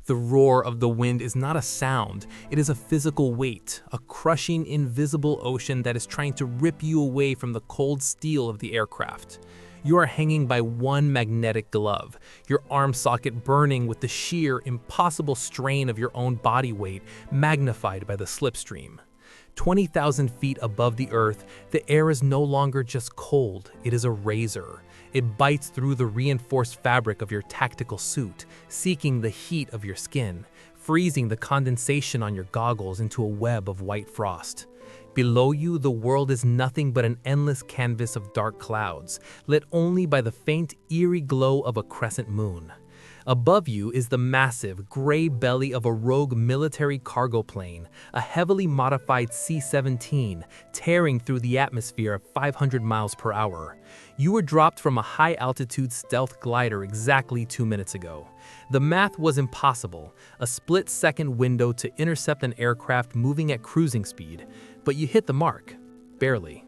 The roar of the wind is not a sound, it is a physical weight, a crushing, invisible ocean that is trying to rip you away from the cold steel of the aircraft. You are hanging by one magnetic glove, your arm socket burning with the sheer, impossible strain of your own body weight magnified by the slipstream. 20,000 feet above the earth, the air is no longer just cold, it is a razor. It bites through the reinforced fabric of your tactical suit, seeking the heat of your skin, freezing the condensation on your goggles into a web of white frost. Below you, the world is nothing but an endless canvas of dark clouds, lit only by the faint, eerie glow of a crescent moon. Above you is the massive, gray belly of a rogue military cargo plane, a heavily modified C-17, tearing through the atmosphere at 500 miles per hour. You were dropped from a high-altitude stealth glider exactly 2 minutes ago. The math was impossible, a split-second window to intercept an aircraft moving at cruising speed, but you hit the mark, barely.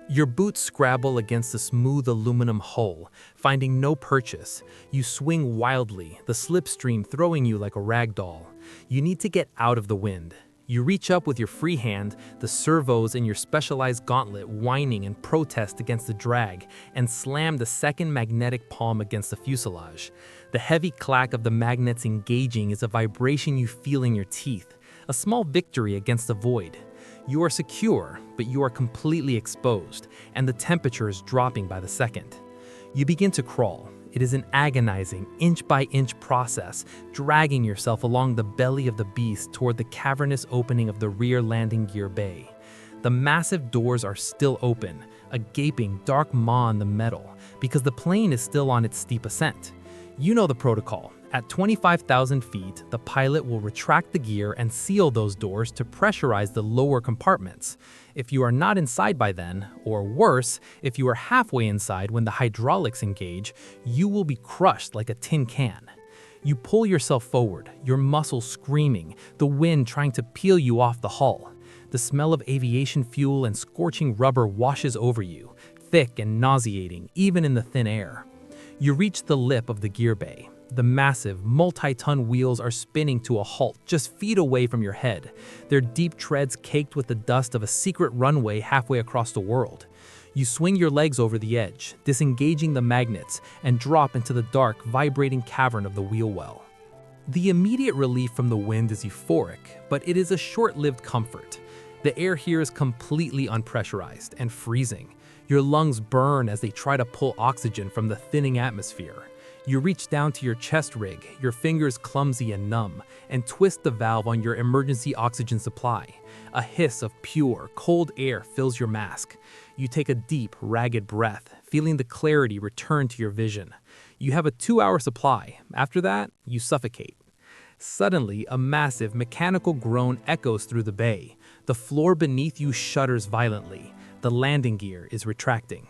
Your boots scrabble against the smooth aluminum hull, finding no purchase. You swing wildly, the slipstream throwing you like a rag doll. You need to get out of the wind. You reach up with your free hand, the servos in your specialized gauntlet whining in protest against the drag, and slam the second magnetic palm against the fuselage. The heavy clack of the magnets engaging is a vibration you feel in your teeth, a small victory against the void. You are secure, but you are completely exposed, and the temperature is dropping by the second. You begin to crawl. It is an agonizing, inch-by-inch process, dragging yourself along the belly of the beast toward the cavernous opening of the rear landing gear bay. The massive doors are still open, a gaping, dark maw in the metal, because the plane is still on its steep ascent. You know the protocol. At 25,000 feet, the pilot will retract the gear and seal those doors to pressurize the lower compartments. If you are not inside by then, or worse, if you are halfway inside when the hydraulics engage, you will be crushed like a tin can. You pull yourself forward, your muscles screaming, the wind trying to peel you off the hull. The smell of aviation fuel and scorching rubber washes over you, thick and nauseating, even in the thin air. You reach the lip of the gear bay. The massive, multi-ton wheels are spinning to a halt just feet away from your head, their deep treads caked with the dust of a secret runway halfway across the world. You swing your legs over the edge, disengaging the magnets, and drop into the dark, vibrating cavern of the wheel well. The immediate relief from the wind is euphoric, but it is a short-lived comfort. The air here is completely unpressurized and freezing. Your lungs burn as they try to pull oxygen from the thinning atmosphere. You reach down to your chest rig, your fingers clumsy and numb, and twist the valve on your emergency oxygen supply. A hiss of pure, cold air fills your mask. You take a deep, ragged breath, feeling the clarity return to your vision. You have a 2-hour supply. After that, you suffocate. Suddenly, a massive, mechanical groan echoes through the bay. The floor beneath you shudders violently. The landing gear is retracting.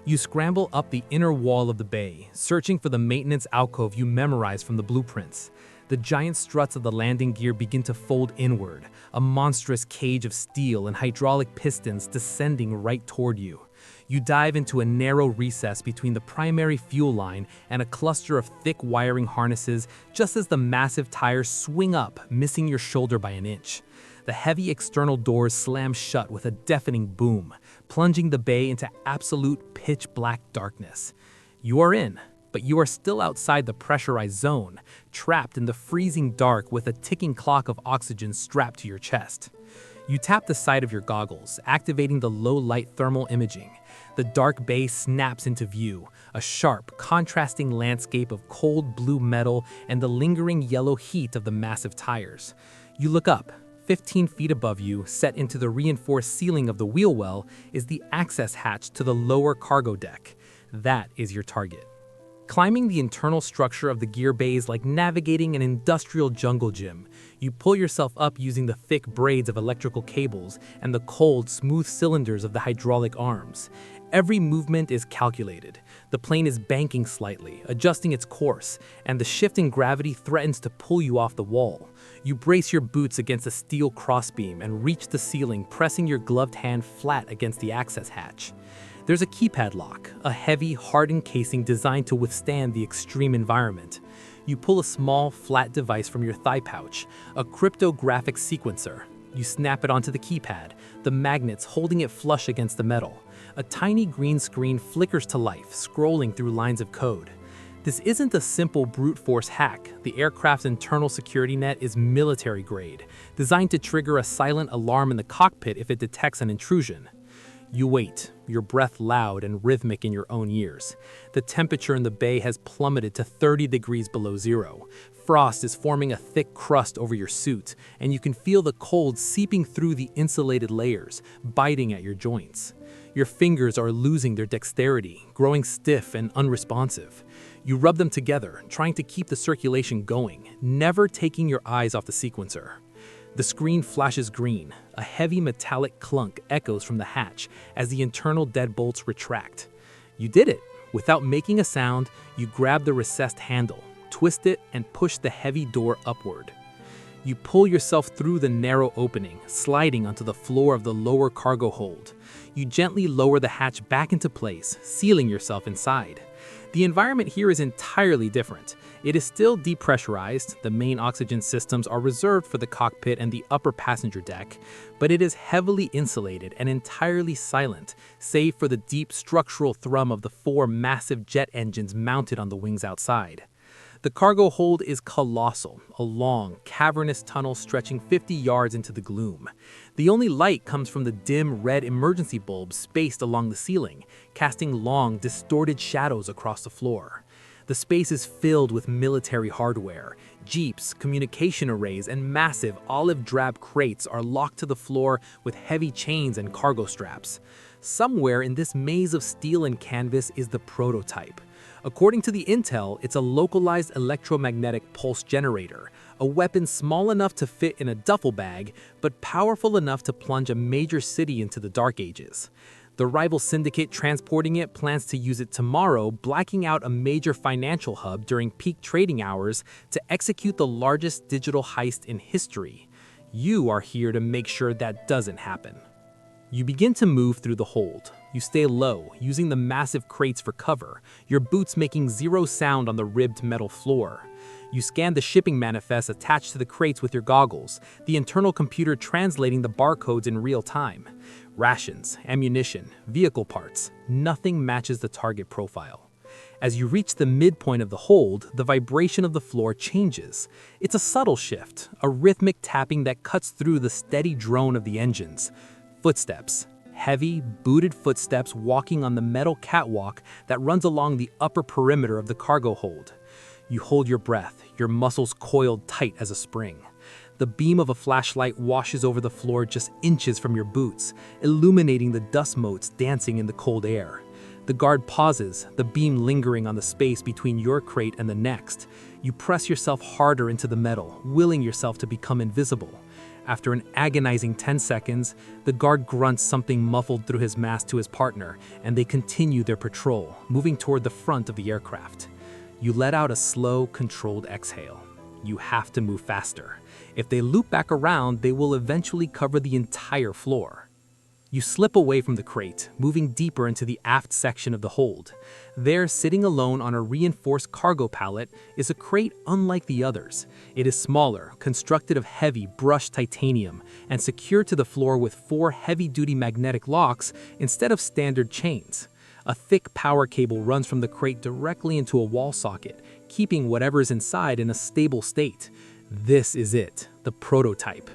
You scramble up the inner wall of the bay, searching for the maintenance alcove you memorized from the blueprints. The giant struts of the landing gear begin to fold inward, a monstrous cage of steel and hydraulic pistons descending right toward you. You dive into a narrow recess between the primary fuel line and a cluster of thick wiring harnesses just as the massive tires swing up, missing your shoulder by an inch. The heavy external doors slam shut with a deafening boom, plunging the bay into absolute pitch-black darkness. You are in, but you are still outside the pressurized zone, trapped in the freezing dark with a ticking clock of oxygen strapped to your chest. You tap the side of your goggles, activating the low-light thermal imaging. The dark bay snaps into view, a sharp, contrasting landscape of cold blue metal and the lingering yellow heat of the massive tires. You look up. 15 feet above you, set into the reinforced ceiling of the wheel well, is the access hatch to the lower cargo deck. That is your target. Climbing the internal structure of the gear bay is like navigating an industrial jungle gym. You pull yourself up using the thick braids of electrical cables and the cold, smooth cylinders of the hydraulic arms. Every movement is calculated. The plane is banking slightly, adjusting its course, and the shift in gravity threatens to pull you off the wall. You brace your boots against a steel crossbeam and reach the ceiling, pressing your gloved hand flat against the access hatch. There's a keypad lock, a heavy, hardened casing designed to withstand the extreme environment. You pull a small, flat device from your thigh pouch, a cryptographic sequencer. You snap it onto the keypad, the magnets holding it flush against the metal. A tiny green screen flickers to life, scrolling through lines of code. This isn't a simple brute force hack. The aircraft's internal security net is military grade, designed to trigger a silent alarm in the cockpit if it detects an intrusion. You wait, your breath loud and rhythmic in your own ears. The temperature in the bay has plummeted to 30 degrees below zero. Frost is forming a thick crust over your suit, and you can feel the cold seeping through the insulated layers, biting at your joints. Your fingers are losing their dexterity, growing stiff and unresponsive. You rub them together, trying to keep the circulation going, never taking your eyes off the sequencer. The screen flashes green. A heavy metallic clunk echoes from the hatch as the internal deadbolts retract. You did it. Without making a sound, you grab the recessed handle, twist it, and push the heavy door upward. You pull yourself through the narrow opening, sliding onto the floor of the lower cargo hold. You gently lower the hatch back into place, sealing yourself inside. The environment here is entirely different. It is still depressurized, the main oxygen systems are reserved for the cockpit and the upper passenger deck, but it is heavily insulated and entirely silent, save for the deep structural thrum of the 4 massive jet engines mounted on the wings outside. The cargo hold is colossal, a long, cavernous tunnel stretching 50 yards into the gloom. The only light comes from the dim red emergency bulbs spaced along the ceiling, casting long, distorted shadows across the floor. The space is filled with military hardware. Jeeps, communication arrays, and massive olive-drab crates are locked to the floor with heavy chains and cargo straps. Somewhere in this maze of steel and canvas is the prototype. According to the intel, it's a localized electromagnetic pulse generator, a weapon small enough to fit in a duffel bag, but powerful enough to plunge a major city into the Dark Ages. The rival syndicate transporting it plans to use it tomorrow, blacking out a major financial hub during peak trading hours to execute the largest digital heist in history. You are here to make sure that doesn't happen. You begin to move through the hold. You stay low, using the massive crates for cover, your boots making zero sound on the ribbed metal floor. You scan the shipping manifest attached to the crates with your goggles, the internal computer translating the barcodes in real time. Rations, ammunition, vehicle parts, nothing matches the target profile. As you reach the midpoint of the hold, the vibration of the floor changes. It's a subtle shift, a rhythmic tapping that cuts through the steady drone of the engines. Footsteps. Heavy, booted footsteps walking on the metal catwalk that runs along the upper perimeter of the cargo hold. You hold your breath, your muscles coiled tight as a spring. The beam of a flashlight washes over the floor just inches from your boots, illuminating the dust motes dancing in the cold air. The guard pauses, the beam lingering on the space between your crate and the next. You press yourself harder into the metal, willing yourself to become invisible. After an agonizing 10 seconds, the guard grunts something muffled through his mask to his partner, and they continue their patrol, moving toward the front of the aircraft. You let out a slow, controlled exhale. You have to move faster. If they loop back around, they will eventually cover the entire floor. You slip away from the crate, moving deeper into the aft section of the hold. There, sitting alone on a reinforced cargo pallet, is a crate unlike the others. It is smaller, constructed of heavy, brushed titanium, and secured to the floor with 4 heavy-duty magnetic locks instead of standard chains. A thick power cable runs from the crate directly into a wall socket, keeping whatever is inside in a stable state. This is it, the prototype.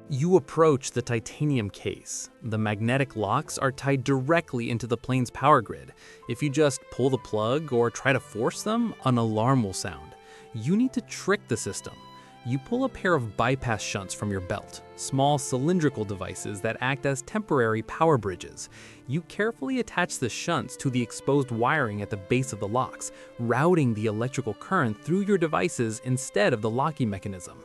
You approach the titanium case. The magnetic locks are tied directly into the plane's power grid. If you just pull the plug or try to force them, an alarm will sound. You need to trick the system. You pull a pair of bypass shunts from your belt, small cylindrical devices that act as temporary power bridges. You carefully attach the shunts to the exposed wiring at the base of the locks, routing the electrical current through your devices instead of the locking mechanism.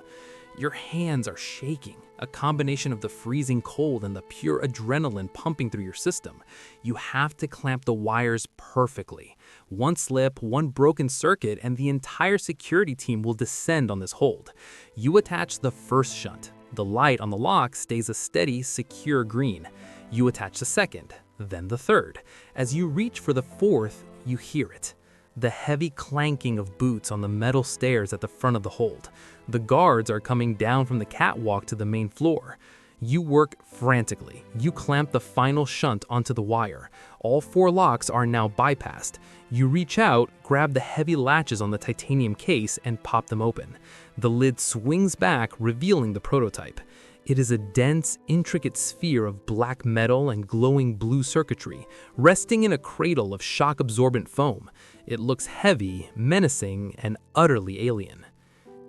Your hands are shaking, a combination of the freezing cold and the pure adrenaline pumping through your system. You have to clamp the wires perfectly. One slip, one broken circuit, and the entire security team will descend on this hold. You attach the first shunt. The light on the lock stays a steady, secure green. You attach the second, then the third. As you reach for the fourth, you hear it. the heavy clanking of boots on the metal stairs at the front of the hold. The guards are coming down from the catwalk to the main floor. You work frantically. You clamp the final shunt onto the wire. All 4 locks are now bypassed. You reach out, grab the heavy latches on the titanium case, and pop them open. The lid swings back, revealing the prototype. It is a dense, intricate sphere of black metal and glowing blue circuitry, resting in a cradle of shock-absorbent foam. It looks heavy, menacing, and utterly alien.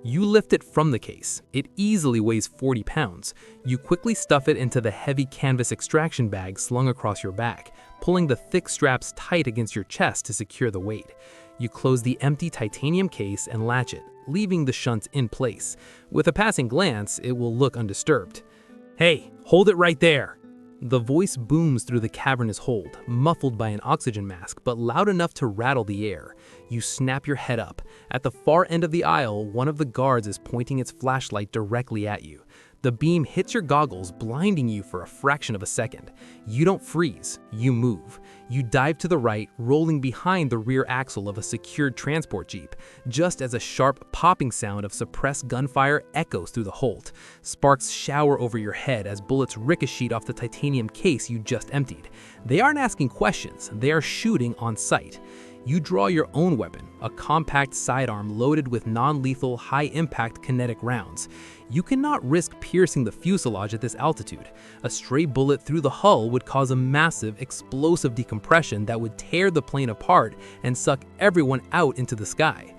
You lift it from the case. It easily weighs 40 pounds. You quickly stuff it into the heavy canvas extraction bag slung across your back, pulling the thick straps tight against your chest to secure the weight. You close the empty titanium case and latch it, leaving the shunt in place. With a passing glance, it will look undisturbed. "Hey, hold it right there!" The voice booms through the cavernous hold, muffled by an oxygen mask, but loud enough to rattle the air. You snap your head up. At the far end of the aisle, one of the guards is pointing its flashlight directly at you. The beam hits your goggles, blinding you for a fraction of a second. You don't freeze, you move. You dive to the right, rolling behind the rear axle of a secured transport jeep, just as a sharp popping sound of suppressed gunfire echoes through the hold. Sparks shower over your head as bullets ricochet off the titanium case you just emptied. They aren't asking questions, they are shooting on sight. You draw your own weapon, a compact sidearm loaded with non-lethal, high-impact kinetic rounds. You cannot risk piercing the fuselage at this altitude. A stray bullet through the hull would cause a massive, explosive decompression that would tear the plane apart and suck everyone out into the sky.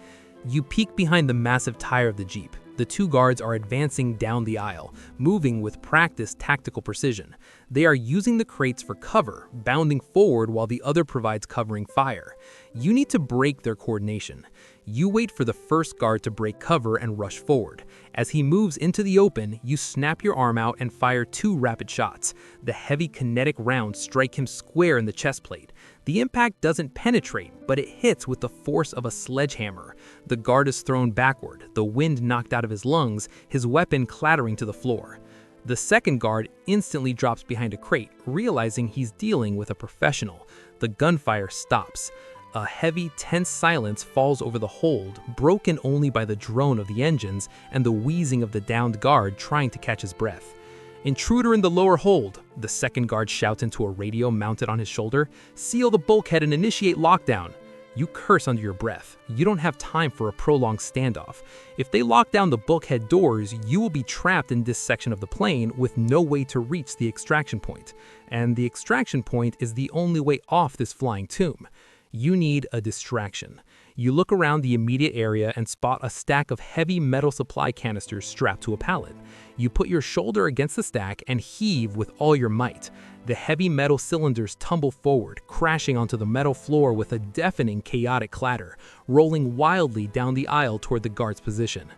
You peek behind the massive tire of the Jeep. The 2 guards are advancing down the aisle, moving with practiced tactical precision. They are using the crates for cover, bounding forward while the other provides covering fire. You need to break their coordination. You wait for the first guard to break cover and rush forward. As he moves into the open, you snap your arm out and fire 2 rapid shots. The heavy kinetic rounds strike him square in the chest plate. The impact doesn't penetrate, but it hits with the force of a sledgehammer. The guard is thrown backward, the wind knocked out of his lungs, his weapon clattering to the floor. The second guard instantly drops behind a crate, realizing he's dealing with a professional. The gunfire stops. A heavy, tense silence falls over the hold, broken only by the drone of the engines and the wheezing of the downed guard trying to catch his breath. "Intruder in the lower hold," the second guard shouts into a radio mounted on his shoulder. "Seal the bulkhead and initiate lockdown." You curse under your breath. You don't have time for a prolonged standoff. If they lock down the bulkhead doors, you will be trapped in this section of the plane with no way to reach the extraction point. And the extraction point is the only way off this flying tomb. You need a distraction. You look around the immediate area and spot a stack of heavy metal supply canisters strapped to a pallet. You put your shoulder against the stack and heave with all your might. The heavy metal cylinders tumble forward, crashing onto the metal floor with a deafening, chaotic clatter, rolling wildly down the aisle toward the guard's position.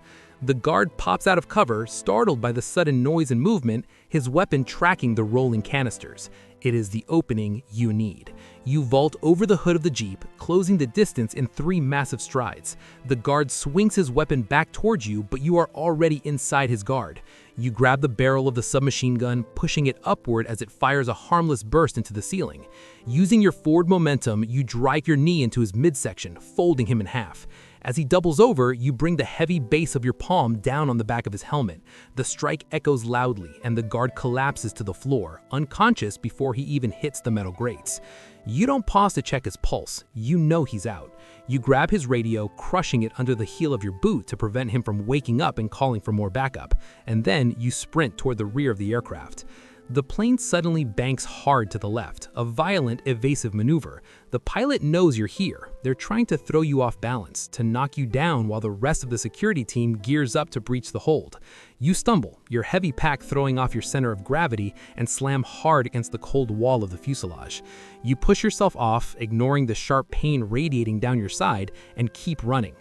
The guard pops out of cover, startled by the sudden noise and movement, his weapon tracking the rolling canisters. It is the opening you need. You vault over the hood of the Jeep, closing the distance in 3 massive strides. The guard swings his weapon back towards you, but you are already inside his guard. You grab the barrel of the submachine gun, pushing it upward as it fires a harmless burst into the ceiling. Using your forward momentum, you drive your knee into his midsection, folding him in half. As he doubles over, you bring the heavy base of your palm down on the back of his helmet. The strike echoes loudly, and the guard collapses to the floor, unconscious before he even hits the metal grates. You don't pause to check his pulse. You know he's out. You grab his radio, crushing it under the heel of your boot to prevent him from waking up and calling for more backup. And then you sprint toward the rear of the aircraft. The plane suddenly banks hard to the left, a violent, evasive maneuver. The pilot knows you're here. They're trying to throw you off balance, to knock you down while the rest of the security team gears up to breach the hold. You stumble, your heavy pack throwing off your center of gravity, and slam hard against the cold wall of the fuselage. You push yourself off, ignoring the sharp pain radiating down your side, and keep running.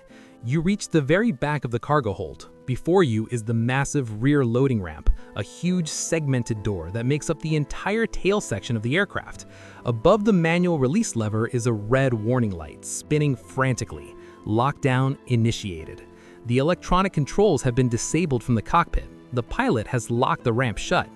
You reach the very back of the cargo hold. Before you is the massive rear loading ramp, a huge segmented door that makes up the entire tail section of the aircraft. Above the manual release lever is a red warning light, spinning frantically. Lockdown initiated. The electronic controls have been disabled from the cockpit. The pilot has locked the ramp shut.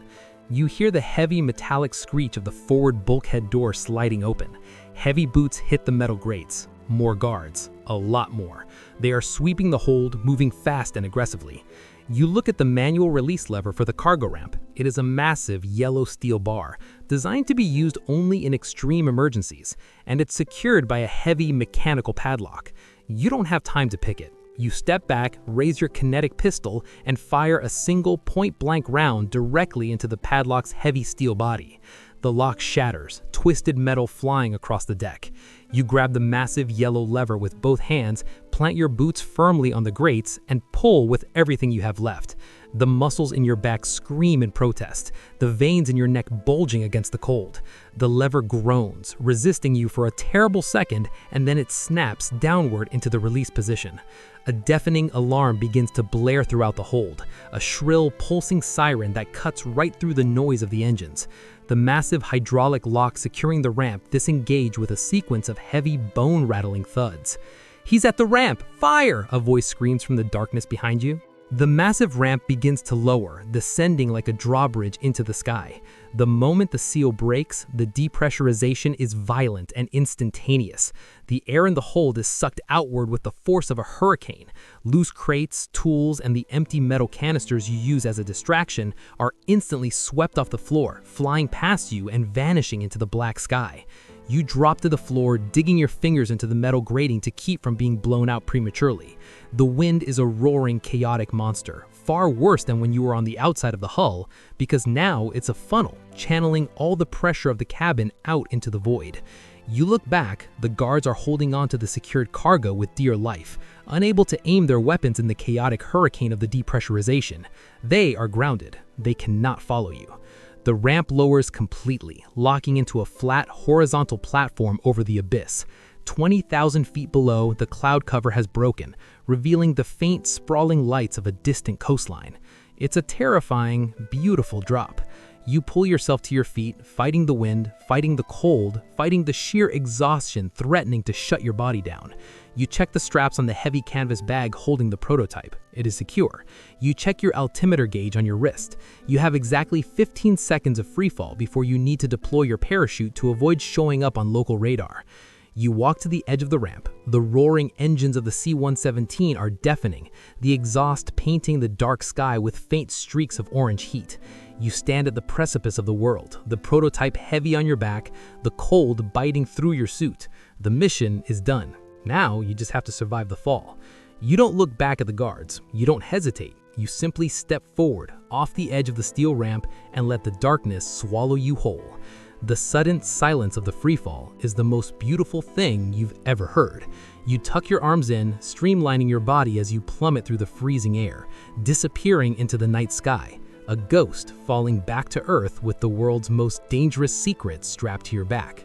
You hear the heavy metallic screech of the forward bulkhead door sliding open. Heavy boots hit the metal grates. more guards, a lot more. They are sweeping the hold, moving fast and aggressively. You look at the manual release lever for the cargo ramp. It is a massive yellow steel bar, designed to be used only in extreme emergencies, and it's secured by a heavy mechanical padlock. You don't have time to pick it. You step back, raise your kinetic pistol, and fire a single point-blank round directly into the padlock's heavy steel body. The lock shatters, twisted metal flying across the deck. You grab the massive yellow lever with both hands, plant your boots firmly on the grates, and pull with everything you have left. The muscles in your back scream in protest, the veins in your neck bulging against the cold. The lever groans, resisting you for a terrible second, and then it snaps downward into the release position. A deafening alarm begins to blare throughout the hold, a shrill, pulsing siren that cuts right through the noise of the engines. The massive hydraulic lock securing the ramp disengage with a sequence of heavy, bone-rattling thuds. "He's at the ramp! Fire!" a voice screams from the darkness behind you. The massive ramp begins to lower, descending like a drawbridge into the sky. The moment the seal breaks, the depressurization is violent and instantaneous. The air in the hold is sucked outward with the force of a hurricane. Loose crates, tools, and the empty metal canisters you use as a distraction are instantly swept off the floor, flying past you and vanishing into the black sky. You drop to the floor, digging your fingers into the metal grating to keep from being blown out prematurely. The wind is a roaring, chaotic monster, far worse than when you were on the outside of the hull, because now it's a funnel, channeling all the pressure of the cabin out into the void. You look back, the guards are holding on to the secured cargo with dear life, unable to aim their weapons in the chaotic hurricane of the depressurization. They are grounded. They cannot follow you. The ramp lowers completely, locking into a flat, horizontal platform over the abyss. 20,000 feet below, the cloud cover has broken, revealing the faint, sprawling lights of a distant coastline. It's a terrifying, beautiful drop. You pull yourself to your feet, fighting the wind, fighting the cold, fighting the sheer exhaustion threatening to shut your body down. You check the straps on the heavy canvas bag holding the prototype. It is secure. You check your altimeter gauge on your wrist. You have exactly 15 seconds of freefall before you need to deploy your parachute to avoid showing up on local radar. You walk to the edge of the ramp. The roaring engines of the C-117 are deafening, the exhaust painting the dark sky with faint streaks of orange heat. You stand at the precipice of the world, the prototype heavy on your back, the cold biting through your suit. The mission is done. Now you just have to survive the fall. You don't look back at the guards. You don't hesitate. You simply step forward, off the edge of the steel ramp, and let the darkness swallow you whole. The sudden silence of the freefall is the most beautiful thing you've ever heard. You tuck your arms in, streamlining your body as you plummet through the freezing air, disappearing into the night sky, a ghost falling back to Earth with the world's most dangerous secret strapped to your back.